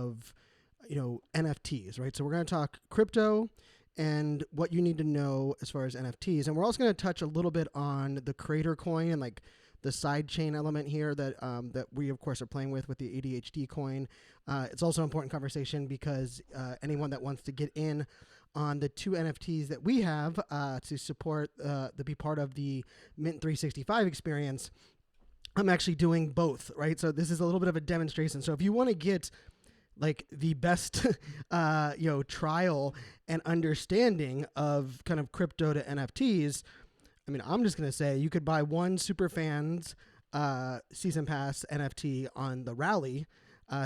of, NFTs, right? So we're going to talk crypto and what you need to know as far as NFTs. And we're also going to touch a little bit on the creator coin and like the side chain element here that we of course are playing with the ADHD coin. It's also an important conversation because anyone that wants to get in on the 2 NFTs that we have to support to be part of the Mint 365 experience, I'm actually doing both, right? So this is a little bit of a demonstration. So if you want to get like the best, trial and understanding of kind of crypto to NFTs, I mean, I'm just going to say you could buy one Superfans season pass NFT on the Rally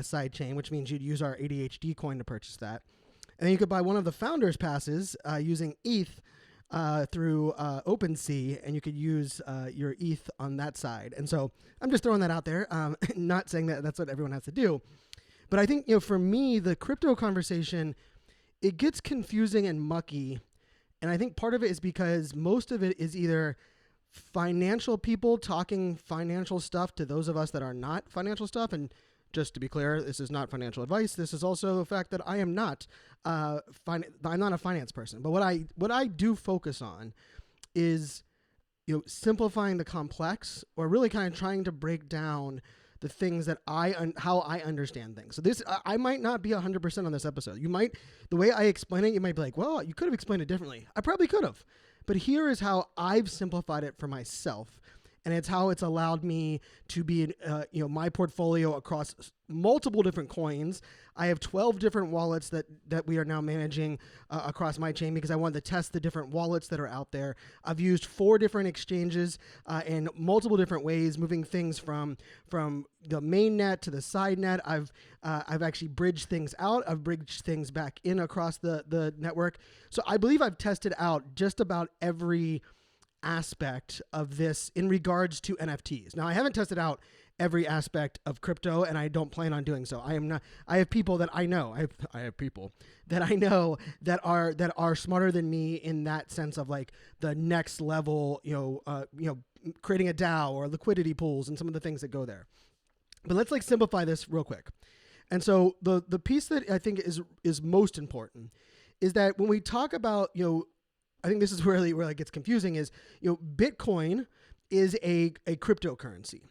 side chain, which means you'd use our ADHD coin to purchase that. And then you could buy one of the founders passes using ETH through OpenSea, and you could use your ETH on that side. And so I'm just throwing that out there, not saying that that's what everyone has to do. But I think, for me, the crypto conversation, it gets confusing and mucky. And I think part of it is because most of it is either financial people talking financial stuff to those of us that are not financial stuff. And just to be clear, this is not financial advice. This is also the fact that I am not, I'm not a finance person. But what I do focus on is, simplifying the complex, or really kind of trying to break down the things that how I understand things. So this, I might not be 100% on this episode. The way I explain it, you might be like, well, you could have explained it differently. I probably could have, but here is how I've simplified it for myself. And it's how it's allowed me to be, my portfolio across multiple different coins. I have 12 different wallets that we are now managing across my chain because I wanted to test the different wallets that are out there. I've used 4 different exchanges in multiple different ways, moving things from the main net to the side net. I've actually bridged things out. I've bridged things back in across the network. So I believe I've tested out just about every aspect of this in regards to NFTs. Now, I haven't tested out every aspect of crypto, and I don't plan on doing so. I have people that I know. I have people that I know that are smarter than me in that sense of like the next level, creating a DAO or liquidity pools and some of the things that go there. But let's like simplify this real quick. And so the piece that I think is most important is that when we talk about, I think this is really where it gets confusing is, Bitcoin is a cryptocurrency.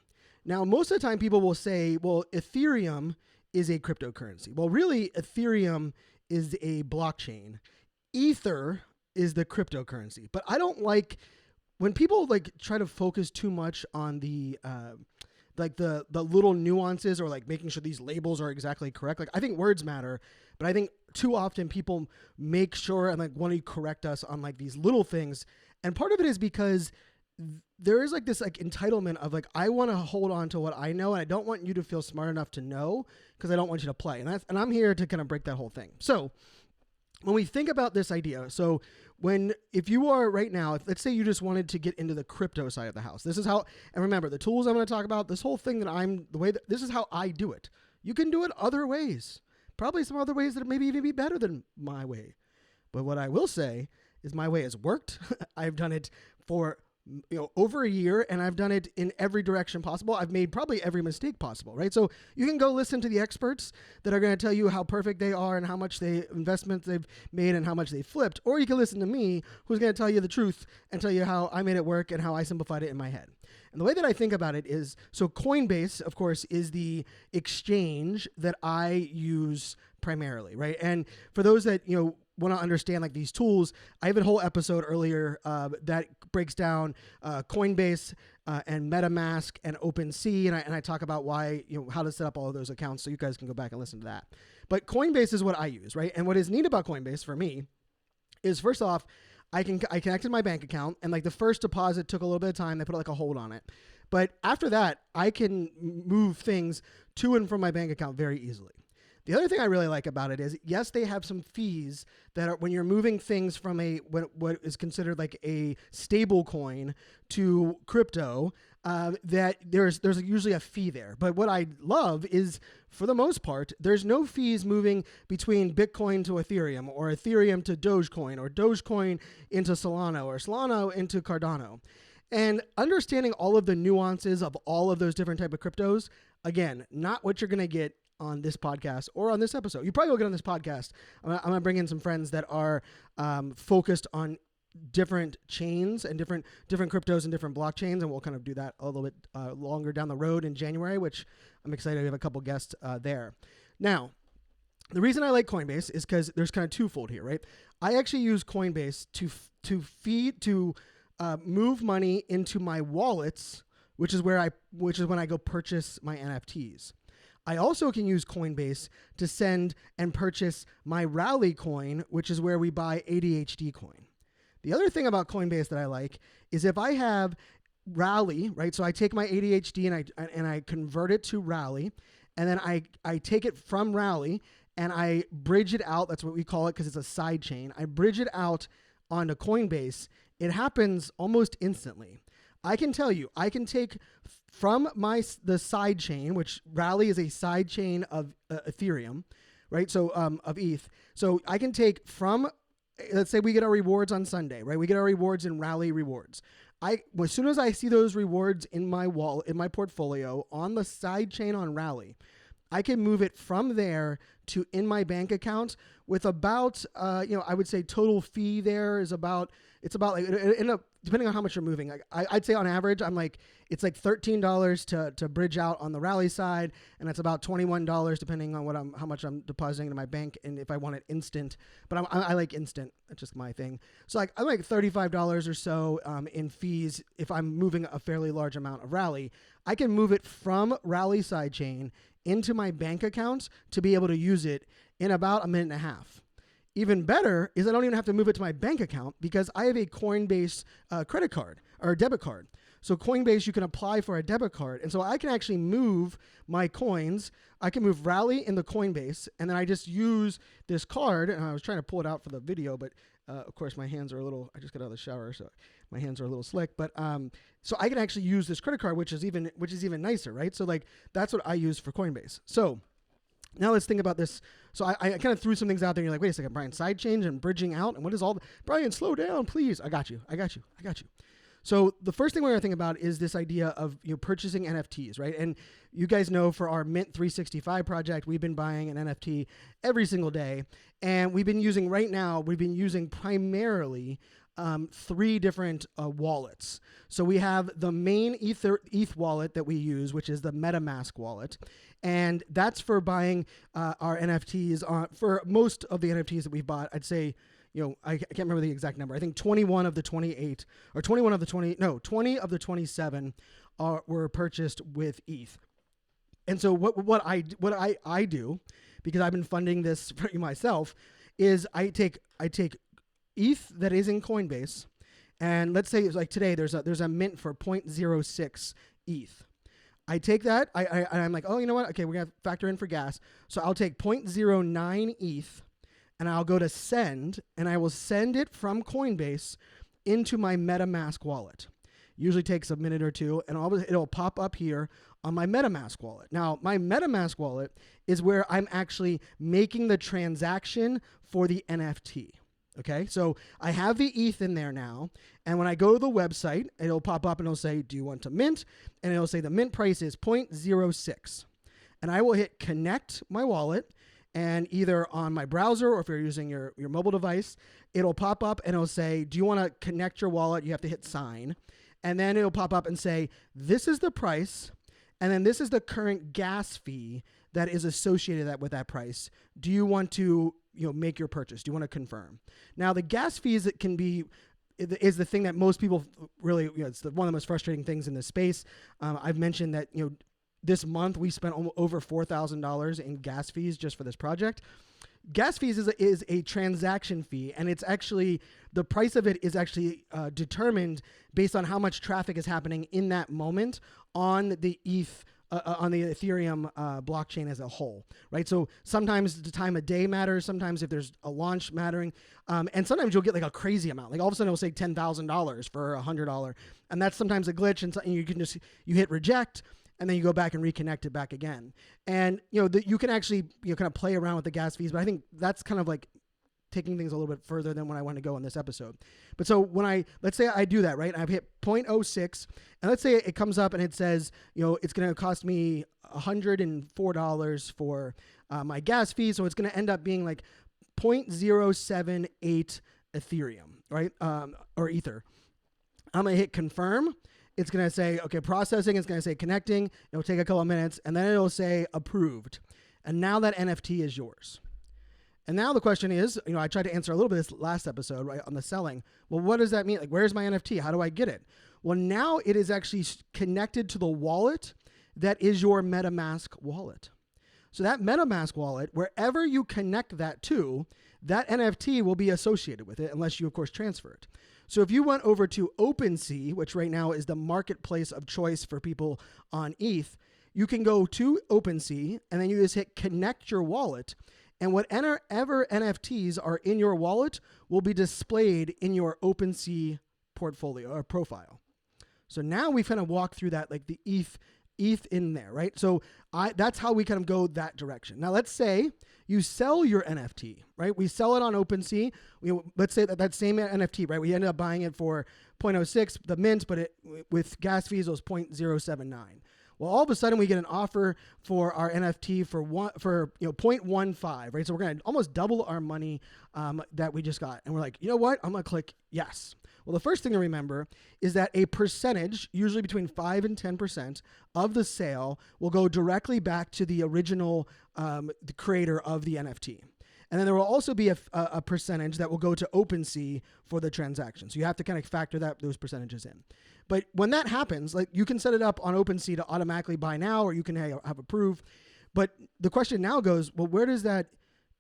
Now, most of the time people will say, well, Ethereum is a cryptocurrency. Well, really, Ethereum is a blockchain. Ether is the cryptocurrency. But I don't like when people like try to focus too much on the the little nuances or like making sure these labels are exactly correct. Like I think words matter, but I think too often people make sure and like want to correct us on like these little things. And part of it is because there is like this like entitlement of like, I want to hold on to what I know. And I don't want you to feel smart enough to know because I don't want you to play. And I'm here to kind of break that whole thing. So when we think about this idea, so if you are right now, let's say you just wanted to get into the crypto side of the house, this is how, and remember the tools I'm going to talk about, this whole thing this is how I do it. You can do it other ways, probably some other ways that maybe even be better than my way. But what I will say is my way has worked. I've done it for over a year, and I've done it in every direction possible. I've made probably every mistake possible, right? So you can go listen to the experts that are going to tell you how perfect they are and how much investments they've made and how much they flipped. Or you can listen to me, who's going to tell you the truth and tell you how I made it work and how I simplified it in my head. And the way that I think about it is, so Coinbase, of course, is the exchange that I use primarily, right? And for those that, want to understand like these tools, I have a whole episode earlier that breaks down Coinbase and metamask and OpenSea, and I talk about why, how to set up all of those accounts, so you guys can go back and listen to that. But Coinbase is what I use, right? And what is neat about Coinbase for me is, first off, I connected my bank account, and like the first deposit took a little bit of time. They put like a hold on it. But after that, I can move things to and from my bank account very easily. The other thing I really like about it is, yes, they have some fees that are when you're moving things from what is considered like a stable coin to crypto, that there's usually a fee there. But what I love is, for the most part, there's no fees moving between Bitcoin to Ethereum or Ethereum to Dogecoin or Dogecoin into Solana or Solana into Cardano. And understanding all of the nuances of all of those different type of cryptos, again, not what you're going to get on this podcast or on this episode. You probably will get on this podcast. I'm gonna bring in some friends that are focused on different chains and different cryptos and different blockchains, and we'll kind of do that a little bit longer down the road in January, which I'm excited to have a couple guests there. Now, the reason I like Coinbase is because there's kind of twofold here, right? I actually use Coinbase to move money into my wallets, which is when I go purchase my NFTs. I also can use Coinbase to send and purchase my Rally coin, which is where we buy ADHD coin. The other thing about Coinbase that I like is if I have Rally, right? So I take my ADHD and I convert it to Rally, and then I take it from Rally and I bridge it out. That's what we call it because it's a side chain. I bridge it out onto Coinbase. It happens almost instantly. I can tell you, I can take from the side chain, which Rally is a side chain of Ethereum, right? So of ETH. So I can take from, let's say we get our rewards on Sunday, right? We get our rewards in Rally rewards. As soon as I see those rewards in my wallet, in my portfolio on the side chain on Rally, I can move it from there to in my bank account with about, I would say total fee there is about, it's about like, depending on how much you're moving, I'd say on average, it's like $13 to bridge out on the Rally side, and it's about $21 depending on how much I'm depositing into my bank, and if I want it instant. But I like instant. That's just my thing. So I like $35 or so in fees if I'm moving a fairly large amount of Rally. I can move it from Rally sidechain into my bank accounts to be able to use it in about a minute and a half. Even better is I don't even have to move it to my bank account because I have a Coinbase credit card or debit card. So Coinbase, you can apply for a debit card. And so I can actually move my coins. I can move Rally in the Coinbase, and then I just use this card. And I was trying to pull it out for the video, but of course my hands are I just got out of the shower, so my hands are a little slick. But so I can actually use this credit card, which is even nicer, right? So that's what I use for Coinbase. So now let's think about this. So I kind of threw some things out there. And you're like, wait a second, Brian, side change and bridging out. And what is Brian, slow down, please. I got you. So the first thing we're going to think about is this idea of purchasing NFTs, right? And you guys know for our Mint 365 project, we've been buying an NFT every single day. And we've been using primarily 3 different wallets. So we have the main ETH wallet that we use, which is the metamask wallet. And that's for buying our NFTs. For most of the NFTs that we've bought, I'd say, I can't remember the exact number. I think 20 of the 27 were purchased with ETH. And so what I do, because I've been funding this for myself, is I take ETH that is in Coinbase, and let's say it's like today there's a mint for 0.06 ETH. I take that, I'm like, oh, you know what? Okay, we're gonna factor in for gas. So I'll take 0.09 ETH, and I'll go to send, and I will send it from Coinbase into my MetaMask wallet. Usually takes a minute or two, and it'll pop up here on my MetaMask wallet. Now, my MetaMask wallet is where I'm actually making the transaction for the NFT. Okay, so I have the ETH in there now, and when I go to the website, it'll pop up and it'll say, do you want to mint? And it'll say the mint price is 0.06. And I will hit connect my wallet, and either on my browser or if you're using your mobile device, it'll pop up and it'll say, do you want to connect your wallet? You have to hit sign. And then it'll pop up and say, this is the price, and then this is the current gas fee that is associated with that price. Do you want to make your purchase? Do you want to confirm? Now, the gas fees that is the thing that most people really, it's one of the most frustrating things in this space. I've mentioned that, this month we spent over $4,000 in gas fees just for this project. Gas fees is a transaction fee, and it's actually, the price of it is actually determined based on how much traffic is happening in that moment on the ETH, on the Ethereum blockchain as a whole, right? So sometimes the time of day matters, sometimes if there's a launch mattering, and sometimes you'll get like a crazy amount. Like all of a sudden it'll say $10,000 for $100, and that's sometimes a glitch, and you can you hit reject, and then you go back and reconnect it back again. And you can actually kind of play around with the gas fees, but I think that's kind of like taking things a little bit further than when I want to go in this episode. But so when let's say I do that, right? I've hit 0.06, and let's say it comes up and it says, it's going to cost me $104 for my gas fee. So it's going to end up being like 0.078 Ethereum, right? Or Ether. I'm going to hit confirm. It's going to say, okay, processing. It's going to say connecting. It'll take a couple of minutes, and then it'll say approved. And now that NFT is yours. And now the question is, I tried to answer a little bit of this last episode, right, on the selling. Well, what does that mean? Like, where's my NFT? How do I get it? Well, now it is actually connected to the wallet that is your MetaMask wallet. So that MetaMask wallet, wherever you connect that to, that NFT will be associated with it unless you, of course, transfer it. So if you went over to OpenSea, which right now is the marketplace of choice for people on ETH, you can go to OpenSea and then you just hit connect your wallet, and whatever NFTs are in your wallet will be displayed in your OpenSea portfolio or profile. So now we've kind of walked through that, like the ETH in there, right? So that's how we kind of go that direction. Now let's say you sell your NFT, right? We sell it on OpenSea. Let's say that same NFT, right? We ended up buying it for 0.06, the mint, but with gas fees it was 0.079. Well, all of a sudden we get an offer for our NFT for 0.15, right? So we're going to almost double our money that we just got. And we're like, you know what? I'm going to click yes. Well, the first thing to remember is that a percentage, usually between 5 and 10% of the sale, will go directly back to the original the creator of the NFT. And then there will also be a percentage that will go to OpenSea for the transaction. So you have to kind of factor those percentages in. But when that happens, like, you can set it up on OpenSea to automatically buy now, or you can have approve. But the question now goes, well, where does that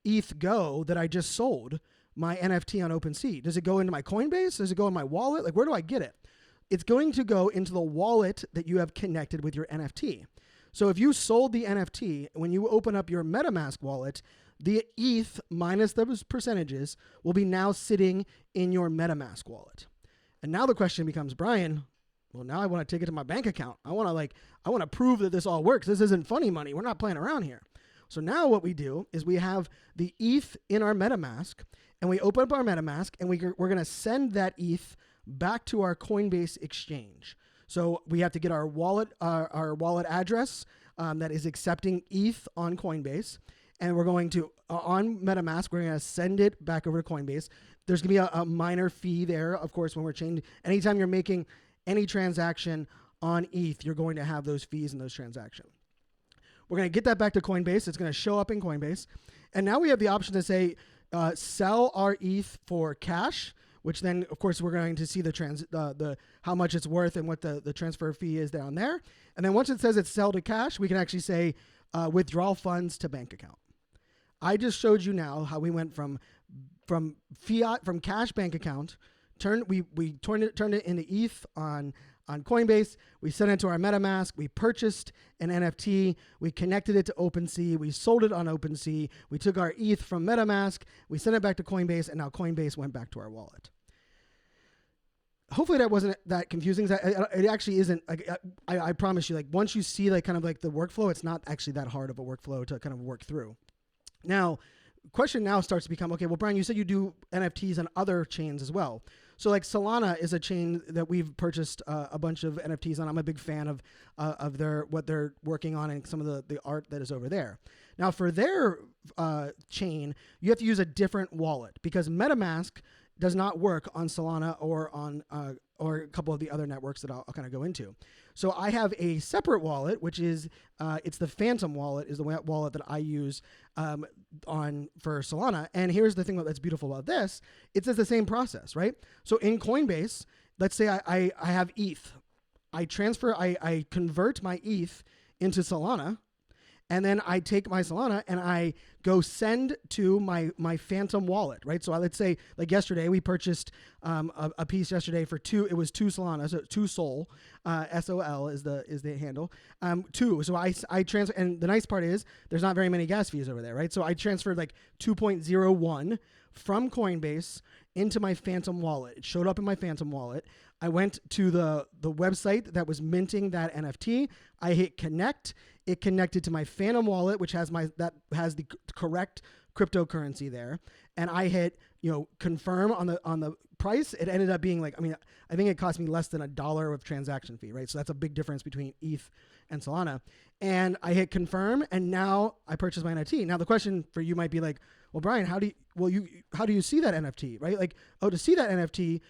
ETH go that I just sold my NFT on OpenSea? Does it go into my Coinbase? Does it go in my wallet? Like, where do I get it? It's going to go into the wallet that you have connected with your NFT. So if you sold the NFT, when you open up your MetaMask wallet, the ETH minus those percentages will be now sitting in your MetaMask wallet. And now the question becomes, Brian, well, now I want to take it to my bank account. I want to prove that this all works. This isn't funny money. We're not playing around here. So now what we do is we have the ETH in our MetaMask, and we open up our MetaMask, and we're going to send that ETH back to our Coinbase exchange. So we have to get our wallet address that is accepting ETH on Coinbase, and we're going to, on MetaMask, we're going to send it back over to Coinbase. There's going to be a minor fee there, of course, when we're changing. Anytime you're making any transaction on ETH, you're going to have those fees in those transactions. We're going to get that back to Coinbase. It's going to show up in Coinbase. And now we have the option to say, sell our ETH for cash, which then, of course, we're going to see the how much it's worth and what the transfer fee is down there. And then once it says it's sell to cash, we can actually say withdraw funds to bank account. I just showed you now how we went from cash bank account, we turned it into ETH on Coinbase. We sent it to our MetaMask. We purchased an NFT. We connected it to OpenSea. We sold it on OpenSea. We took our ETH from MetaMask. We sent it back to Coinbase, and now Coinbase went back to our wallet. Hopefully that wasn't that confusing. It actually isn't. I promise you, like, once you see like kind of like the workflow, it's not actually that hard of a workflow to kind of work through. Now, question now starts to become, okay, well, Brian, you said you do NFTs on other chains as well. So like Solana is a chain that we've purchased a bunch of NFTs on. I'm a big fan of what they're working on and some of the art that is over there. Now for their chain, you have to use a different wallet because MetaMask does not work on Solana or on or a couple of the other networks that I'll kind of go into. So I have a separate wallet, which is it's the Phantom wallet, is the wallet that I use for Solana. And here's the thing that's beautiful about this: it's the same process, right? So in Coinbase, let's say I have ETH, I convert my ETH into Solana. And then I take my Solana and I go send to my Phantom wallet, right? So let's say, like yesterday, we purchased a piece yesterday for two Solana, so 2 Sol, SOL is the handle, 2. So I transfer, and the nice part is there's not very many gas fees over there, right? So I transferred like 2.01 from Coinbase into my Phantom wallet. It showed up in my Phantom wallet. I went to the website that was minting that NFT. I hit connect. It connected to my Phantom wallet, which has the correct cryptocurrency there, and I hit confirm on the price. It ended up being I think it cost me less than $1 of transaction fee, right? So that's a big difference between ETH and Solana. And I hit confirm, and now I purchase my NFT. Now the question for you might be like, well, Brian, how do you see that NFT, right? Like, to see that NFT,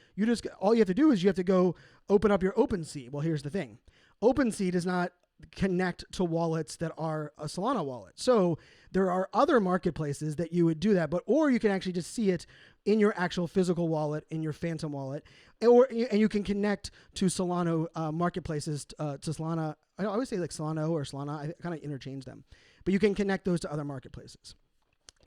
all you have to do is you have to go open up your OpenSea. Well, here's the thing. OpenSea does not connect to wallets that are a Solana wallet. So there are other marketplaces that you would do that, or you can actually just see it in your actual physical wallet, in your Phantom wallet, and you can connect to Solana marketplaces, to Solana. I always say like Solano or Solana. I kind of interchange them, but you can connect those to other marketplaces.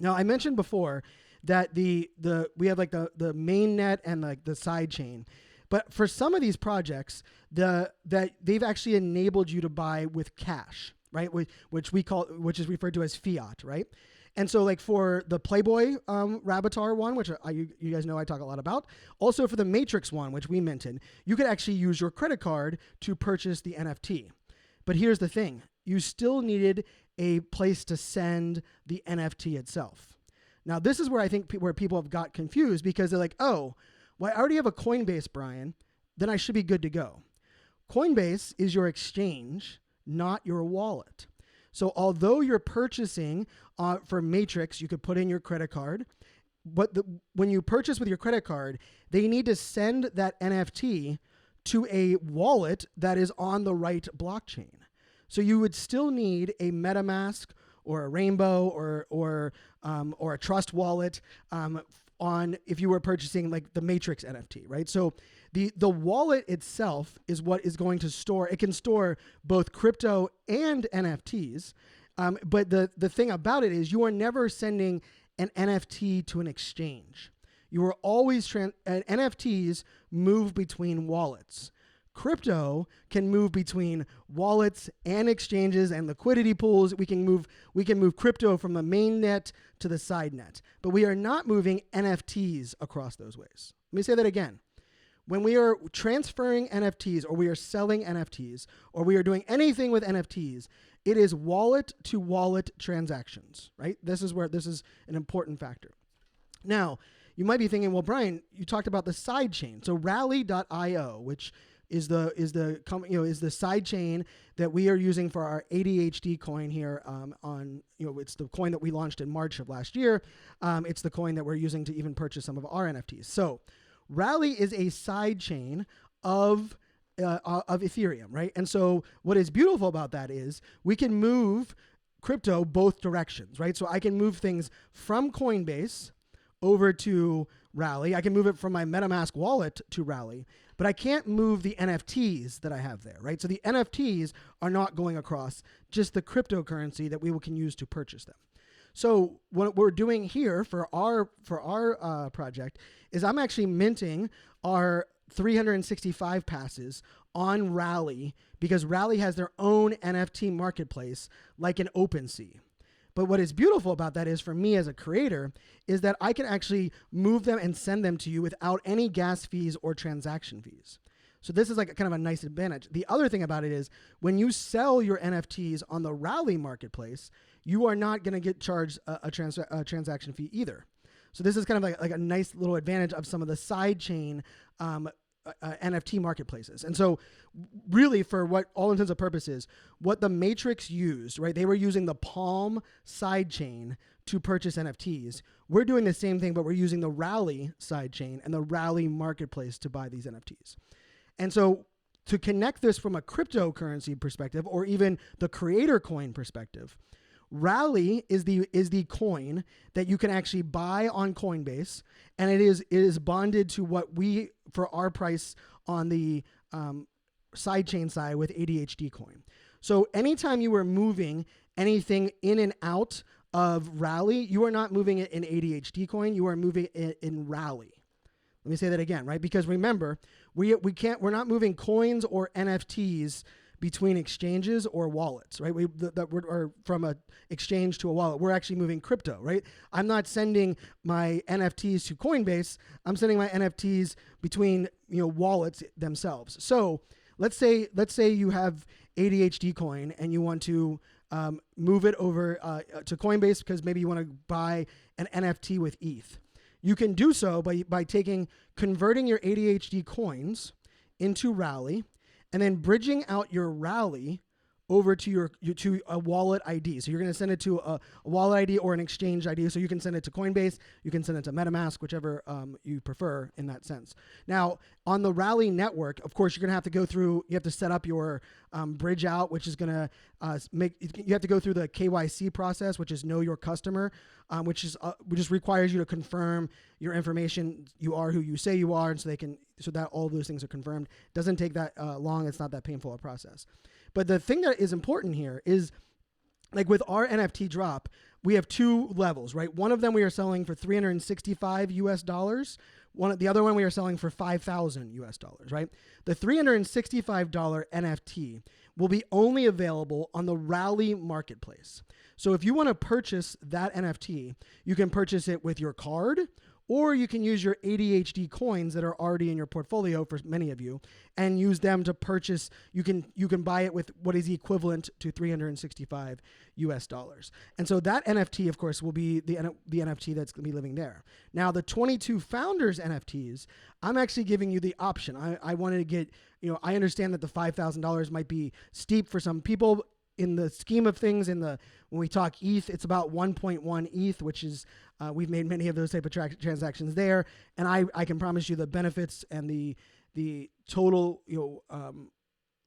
Now, I mentioned before that we have like the main net and like the side chain. But for some of these projects, that they've actually enabled you to buy with cash, right? Which is referred to as fiat, right? And so, like for the Playboy Rabbitars one, which you guys know I talk a lot about, also for the Matrix one, which we mentioned, you could actually use your credit card to purchase the NFT. But here's the thing: you still needed a place to send the NFT itself. Now, this is where I think where people have got confused, because they're like, oh, well, I already have a Coinbase, Brian, then I should be good to go. Coinbase is your exchange, not your wallet. So although you're purchasing for Matrix, you could put in your credit card, but when you purchase with your credit card, they need to send that NFT to a wallet that is on the right blockchain. So you would still need a MetaMask or a Rainbow or a Trust wallet on if you were purchasing like the Matrix NFT, right? So the wallet itself is what is going to store. It can store both crypto and NFTs, but the thing about it is you are never sending an NFT to an exchange. You are always NFTs move between wallets. Crypto can move between wallets and exchanges and liquidity pools. We can move crypto from the main net to the side net, but we are not moving NFTs across those ways. Let me say that again. When we are transferring NFTs, or we are selling NFTs, or we are doing anything with NFTs, it is wallet to wallet transactions, right? This is an important factor. Now, you might be thinking, well, Brian, you talked about the side chain. So Rally.io, which is the side chain that we are using for our ADHD coin here it's the coin that we launched in March of last year. It's the coin that we're using to even purchase some of our NFTs. So Rally is a side chain of Ethereum, right? And so what is beautiful about that is we can move crypto both directions, right? So I can move things from Coinbase over to Rally. I can move it from my MetaMask wallet to Rally, but I can't move the NFTs that I have there, right? So the NFTs are not going across, just the cryptocurrency that we can use to purchase them. So what we're doing here for our project is I'm actually minting our 365 passes on Rally, because Rally has their own NFT marketplace like an OpenSea. But what is beautiful about that is, for me as a creator, is that I can actually move them and send them to you without any gas fees or transaction fees. So this is like kind of a nice advantage. The other thing about it is, when you sell your NFTs on the Rally marketplace, you are not going to get charged a transaction fee either. So this is kind of like a nice little advantage of some of the side chain NFT marketplaces. And so really, for what all intents and purposes, what the Matrix used, right? They were using the Palm side chain to purchase NFTs. We're doing the same thing, but we're using the Rally side chain and the Rally marketplace to buy these NFTs. And so to connect this from a cryptocurrency perspective, or even the creator coin perspective, Rally is the coin that you can actually buy on Coinbase, and it is bonded to what we, for our price on the sidechain side with ADHD coin. So anytime you are moving anything in and out of Rally, you are not moving it in ADHD coin, you are moving it in Rally. Let me say that again, right? Because remember, we're not moving coins or NFTs between exchanges or wallets, right? Or from an exchange to a wallet. We're actually moving crypto, right? I'm not sending my NFTs to Coinbase. I'm sending my NFTs between wallets themselves. So let's say you have ADHD coin and you want to move it over to Coinbase because maybe you want to buy an NFT with ETH. You can do so by converting your ADHD coins into Rally and then bridging out your Rally over to to a wallet ID. So you're going to send it to a wallet ID or an exchange ID. So you can send it to Coinbase, you can send it to MetaMask, whichever you prefer in that sense. Now, on the Rally network, of course, you're going to have to go through, you have to set up your bridge out, which is going to you have to go through the KYC process, which is know your customer, which just requires you to confirm your information. You are who you say you are, and so that all of those things are confirmed. Doesn't take that long. It's not that painful a process. But the thing that is important here is, like with our NFT drop, we have two levels, right? One of them we are selling for $365 US. The other one we are selling for $5,000 US, right? The $365 NFT will be only available on the Rally marketplace. So if you want to purchase that NFT, you can purchase it with your card, or you can use your ADHD coins that are already in your portfolio for many of you and use them to purchase. You can buy it with what is equivalent to $365 US. And so that NFT, of course, will be the NFT that's going to be living there. Now, the 22 founders NFTs, I'm actually giving you the option. I wanted to get, I understand that the $5,000 might be steep for some people. In the scheme of things, when we talk ETH, it's about 1.1 ETH, which is, we've made many of those type of transactions there. And I can promise you the benefits and the total,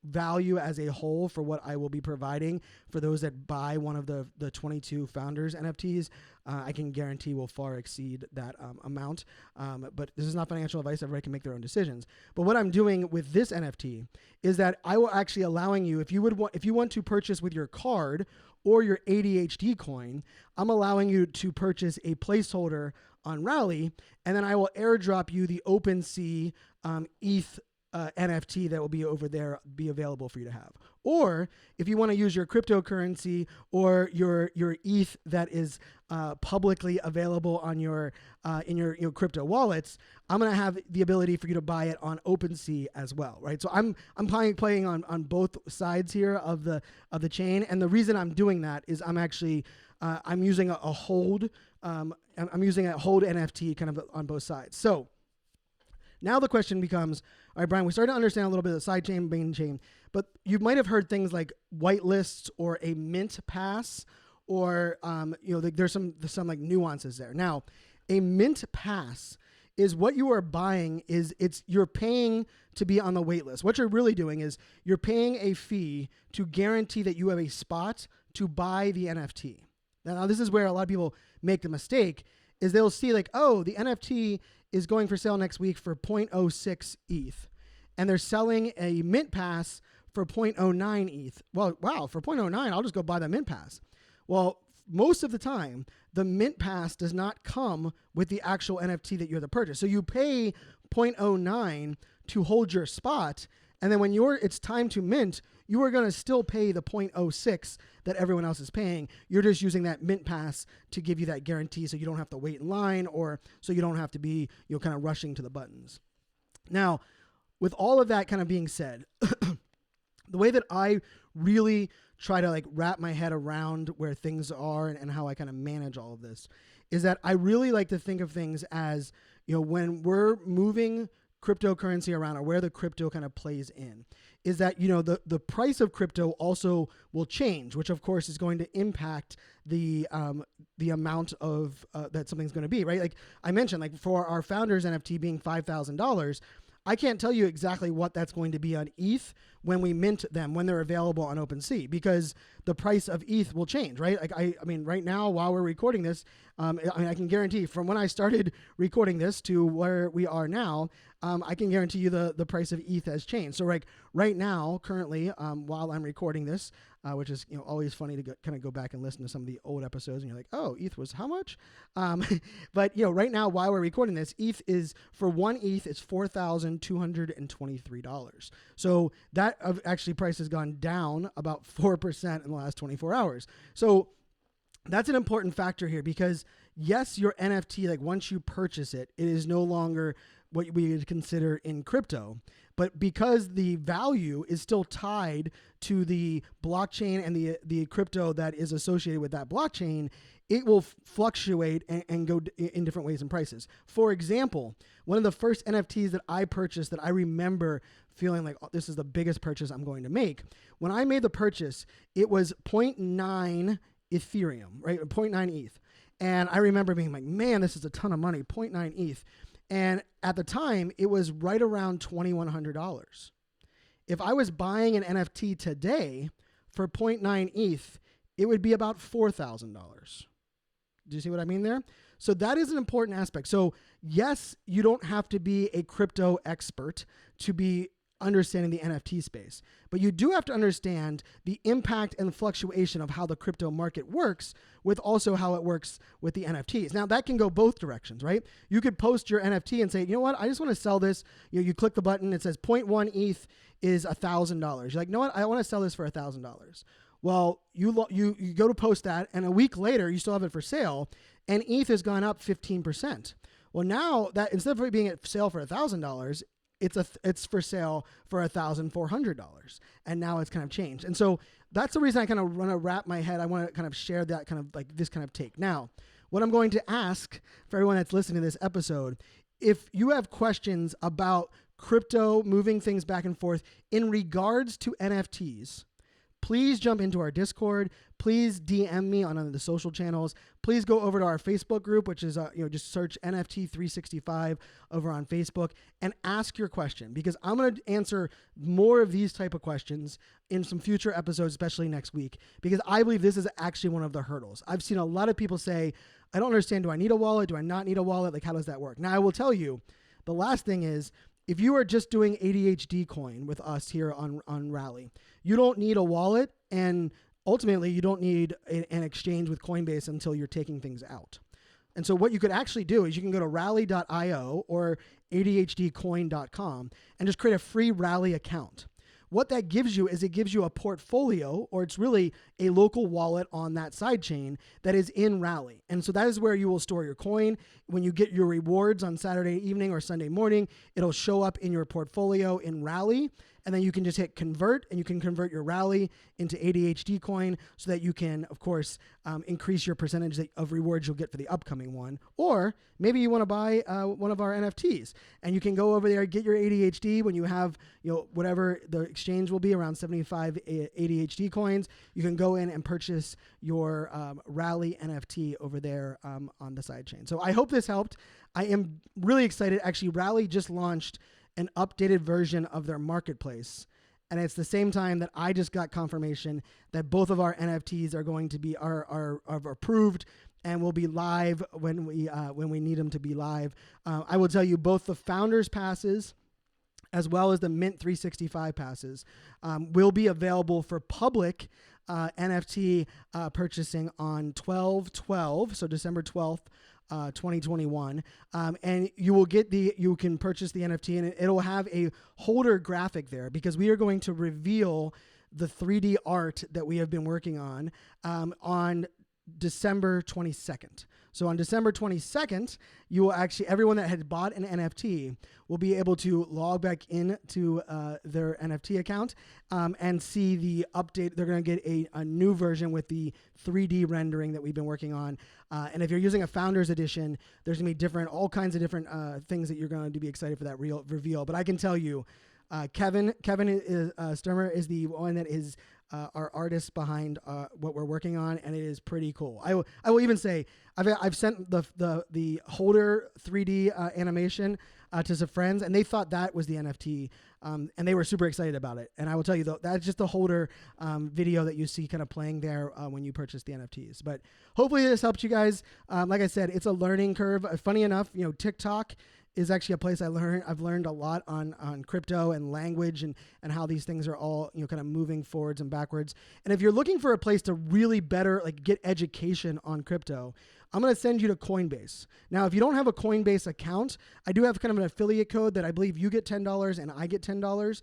value as a whole for what I will be providing for those that buy one of the 22 founders NFTs, I can guarantee will far exceed that amount. But this is not financial advice. Everybody can make their own decisions. But what I'm doing with this NFT is that I will actually allowing you, if you want to purchase with your card or your ADHD coin, I'm allowing you to purchase a placeholder on Rally, and then I will airdrop you the OpenSea ETH NFT that will be over there, be available for you to have. Or if you want to use your cryptocurrency or your ETH that is publicly available on your in your crypto wallets, I'm going to have the ability for you to buy it on OpenSea as well, right? So I'm playing on both sides here of the chain, and the reason I'm doing that is I'm actually I'm using a hold I'm using a hold NFT kind of on both sides. So now the question becomes, all right, Brian, we started to understand a little bit of the side chain, main chain, but you might have heard things like whitelists or a mint pass, or there's some like nuances there. Now, a mint pass is what you are buying you're paying to be on the wait list. What you're really doing is you're paying a fee to guarantee that you have a spot to buy the NFT. Now this is where a lot of people make the mistake, is they'll see like, oh, the NFT is going for sale next week for 0.06 ETH. And they're selling a mint pass for 0.09 ETH. Well, wow, for 0.09, I'll just go buy the mint pass. Well, most of the time, the mint pass does not come with the actual NFT that you have to purchase. So you pay 0.09 to hold your spot, and then when it's time to mint, you are going to still pay the 0.06 that everyone else is paying. You're just using that mint pass to give you that guarantee so you don't have to wait in line, or so you don't have to be kind of rushing to the buttons. Now, with all of that kind of being said, the way that I really try to like wrap my head around where things are and how I kind of manage all of this is that I really like to think of things as, when we're moving cryptocurrency around, or where the crypto kind of plays in, is that, the price of crypto also will change, which of course is going to impact the amount of that something's going to be, right? Like I mentioned, like for our founders NFT being $5,000, I can't tell you exactly what that's going to be on ETH when we mint them, when they're available on OpenSea, because the price of ETH will change, right? Like I mean, right now, while we're recording this, I can guarantee from when I started recording this to where we are now, I can guarantee you the price of ETH has changed. So right now, currently, while I'm recording this, which is always funny to kind of go back and listen to some of the old episodes, and you're like, oh, ETH was how much? But right now, while we're recording this, ETH is, for one ETH, it's $4,223. So that actually price has gone down about 4% in the last 24 hours. So that's an important factor here, because yes, your NFT, like once you purchase it, it is no longer what we would consider in crypto. But because the value is still tied to the blockchain and the crypto that is associated with that blockchain, it will fluctuate and go in different ways in prices. For example, one of the first NFTs that I purchased that I remember feeling like, oh, this is the biggest purchase I'm going to make. When I made the purchase, it was 0.9 Ethereum, right? 0.9 ETH. And I remember being like, man, this is a ton of money, 0.9 ETH. And at the time, it was right around $2,100. If I was buying an NFT today for 0.9 ETH, it would be about $4,000. Do you see what I mean there? So that is an important aspect. So yes, you don't have to be a crypto expert to be understanding the NFT space, but you do have to understand the impact and the fluctuation of how the crypto market works with also how it works with the NFTs. Now that can go both directions, right? You could post your NFT and say, you know what, I just want to sell this. You click the button, it says 0.1 ETH is $1,000. You're like, you know what, I want to sell this for $1,000. Well, you go to post that, and a week later, you still have it for sale, and ETH has gone up 15%. Well, now that instead of it being at sale for $1,000, it's for sale for $1,400, and now it's kind of changed. And so that's the reason I kind of want to wrap my head. I want to kind of share that kind of like this kind of take. Now, what I'm going to ask for everyone that's listening to this episode, if you have questions about crypto, moving things back and forth in regards to NFTs, please jump into our Discord. Please DM me on the social channels. Please go over to our Facebook group, which is, just search NFT 365 over on Facebook and ask your question, because I'm going to answer more of these type of questions in some future episodes, especially next week, because I believe this is actually one of the hurdles. I've seen a lot of people say, I don't understand. Do I need a wallet? Do I not need a wallet? Like, how does that work? Now, I will tell you, the last thing is, if you are just doing ADHD coin with us here on Rally, you don't need a wallet, and ultimately you don't need an exchange with Coinbase until you're taking things out. And so what you could actually do is you can go to rally.io or adhdcoin.com and just create a free Rally account. What that gives you is it gives you a portfolio, or it's really a local wallet on that sidechain that is in Rally. And so that is where you will store your coin. When you get your rewards on Saturday evening or Sunday morning, it'll show up in your portfolio in Rally. And then you can just hit convert, and you can convert your Rally into ADHD coin so that you can, of course, increase your percentage of rewards you'll get for the upcoming one. Or maybe you want to buy one of our NFTs, and you can go over there, get your ADHD when you have, whatever the exchange will be, around 75 ADHD coins. You can go in and purchase your Rally NFT over there on the sidechain. So I hope this helped. I am really excited. Actually, Rally just launched an updated version of their marketplace. And it's the same time that I just got confirmation that both of our NFTs are going to be are approved and will be live when we need them to be live. I will tell you, both the founders passes as well as the Mint 365 passes will be available for public NFT purchasing on 12/12, so December 12th. 2021, and you can purchase the NFT, and it'll have a holder graphic there, because we are going to reveal the 3D art that we have been working on December 22nd. So on December 22nd, you will actually, everyone that had bought an NFT will be able to log back into their NFT account and see the update. They're going to get a new version with the 3D rendering that we've been working on. And if you're using a Founders Edition, there's going to be all kinds of different things that you're going to be excited for that reveal. But I can tell you, Kevin Sturmer is the one that is our artist behind what we're working on, and it is pretty cool. I will even say I've sent the holder 3D animation to some friends, and they thought that was the NFT, and they were super excited about it. And I will tell you, though, that's just the holder video that you see kind of playing there when you purchase the NFTs. But hopefully this helped you guys. Like I said, it's a learning curve. Funny enough, TikTok is actually a place I've learned a lot on crypto and language and how these things are all, kind of moving forwards and backwards. And if you're looking for a place to really better, get education on crypto, I'm going to send you to Coinbase. Now, if you don't have a Coinbase account, I do have kind of an affiliate code that I believe you get $10 and I get $10.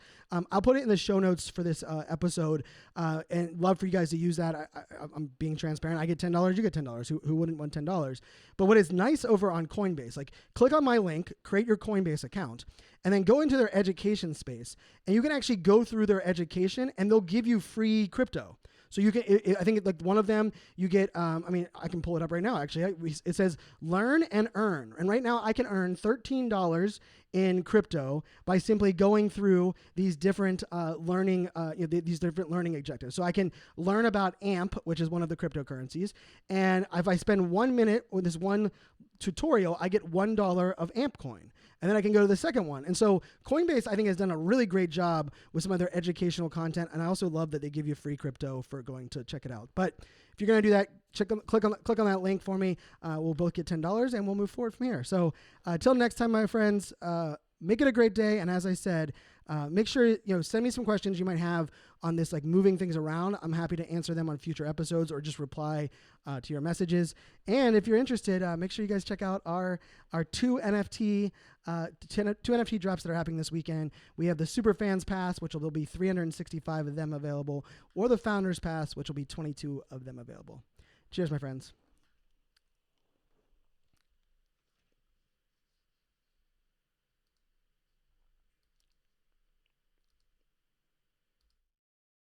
I'll put it in the show notes for this episode, and love for you guys to use that. I'm being transparent. I get $10, you get $10. Who wouldn't want $10? But what is nice over on Coinbase, like click on my link, create your Coinbase account, and then go into their education space, and you can actually go through their education, and they'll give you free crypto. So you can, I think like one of them, you get, I can pull it up right now, actually. It says learn and earn. And right now I can earn $13 in crypto by simply going through these different these different learning objectives. So I can learn about AMP, which is one of the cryptocurrencies. And if I spend 1 minute with this one tutorial, I get $1 of AMP coin. And then I can go to the second one. And so Coinbase, I think, has done a really great job with some of their educational content. And I also love that they give you free crypto for going to check it out. But if you're going to do that, click on that link for me. We'll both get $10 and we'll move forward from here. So till next time, my friends, make it a great day. And as I said, make sure, send me some questions you might have on this, like moving things around. I'm happy to answer them on future episodes or just reply to your messages. And if you're interested, make sure you guys check out our two NFT drops that are happening this weekend. We have the Super Fans Pass, which will be 365 of them available, or the Founders Pass, which will be 22 of them available. Cheers, my friends.